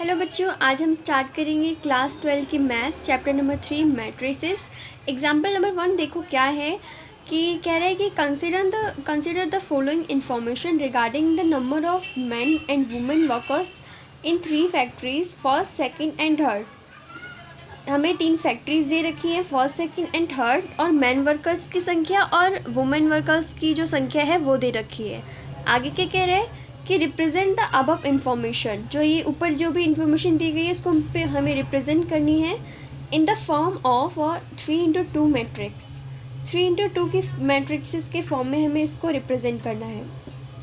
Hello बच्चों, आज हम स्टार्ट करेंगे क्लास 12 की maths chapter number 3 matrices. Example number 1 देखो क्या है कि कह रहा है कि consider the following information regarding the number of man and women workers in 3 factories first second and third. हमें 3 फैक्ट्रीज दे रखी हैं, फर्स्ट सेकंड एंड थर्ड, और मैन वर्कर्स की संख्या और वुमेन वर्कर्स की जो संख्या है वो दे रखी है। आगे क्या कह रहे हैं कि रिप्रेजेंट द अबव इंफॉर्मेशन, जो ये ऊपर जो भी इंफॉर्मेशन दी गई है इसको हमें रिप्रेजेंट करनी है in the form of 3x2 matrix. 3x2 की मैट्रिक्स के फॉर्म में हमें इसको रिप्रेजेंट करना है।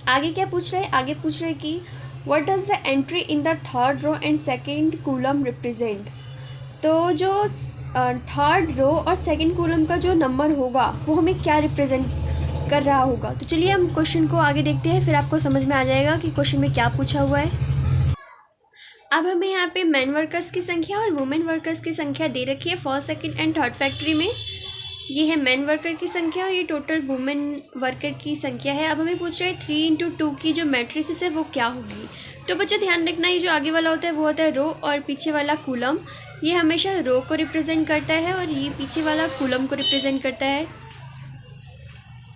आगे क्या पूछ रहे हैं, आगे पूछ रहे हैं कि what does the entry in the third row and second column represent. तो जो थर्ड रो और सेकेंड कॉलम का जो नंबर होगा वो हमें क्या रिप्रेजेंट कर रहा होगा। तो चलिए हम क्वेश्चन को आगे देखते हैं, फिर आपको समझ में आ जाएगा कि क्वेश्चन में क्या पूछा हुआ है। अब हमें यहाँ पे मैन वर्कर्स की संख्या और वुमेन वर्कर्स की संख्या दे रखी है first second and third factory में। ये है मैन वर्कर की संख्या और ये टोटल वुमेन वर्कर की संख्या है। अब हमें पूछ रहे हैं 3x2 की जो मैट्रिसेस है वो क्या होगी। तो बच्चों ध्यान रखना, ये जो आगे वाला होता है वो होता है रो और पीछे वाला कॉलम। ये हमेशा रो को रिप्रेजेंट करता है और ये पीछे वाला कॉलम को रिप्रेजेंट करता है।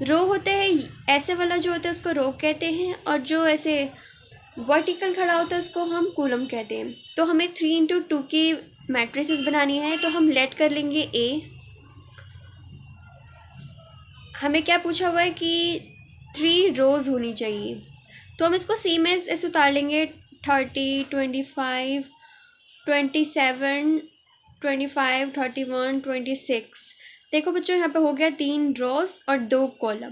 रो होते हैं ऐसे वाला जो होता है उसको रो कहते हैं, और जो ऐसे वर्टिकल खड़ा होता है उसको हम कॉलम कहते हैं। तो हमें 3x2 की मैट्रिसेस बनानी है, तो हम लेट कर लेंगे ए। हमें क्या पूछा हुआ है कि 3 रोज़ होनी चाहिए, तो हम इसको सी में ऐसे उतार लेंगे 30, 25, 27, 25, 31, 26। देखो बच्चों यहाँ पे हो गया 3 रोज और 2 कॉलम।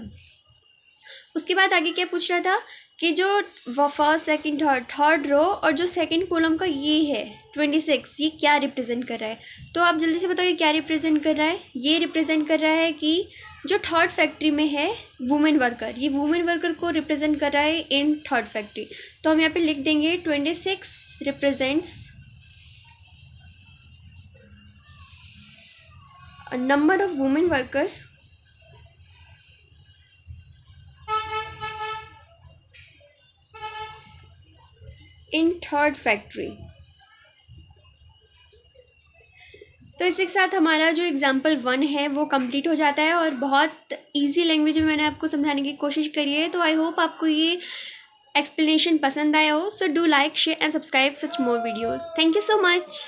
उसके बाद आगे क्या पूछ रहा था कि जो फर्स्ट सेकंड थर्ड रो और जो सेकंड कॉलम का ये है 26, ये क्या रिप्रेजेंट कर रहा है। तो आप जल्दी से बताओ ये क्या रिप्रेजेंट कर रहा है। ये रिप्रेजेंट कर रहा है कि जो थर्ड फैक्ट्री में है वुमेन वर्कर, ये वुमेन वर्कर को रिप्रेजेंट कर रहा है इन थर्ड फैक्ट्री। तो हम यहाँ पे लिख देंगे 26 represents number of women worker in third factory। तो इसके साथ हमारा जो एग्जाम्पल 1 है वो कंप्लीट हो जाता है और बहुत इजी लैंग्वेज में मैंने आपको समझाने की कोशिश करी है। तो आई होप आपको ये एक्सप्लेनेशन पसंद आया हो। So do like, share and subscribe such more videos. Thank you so much.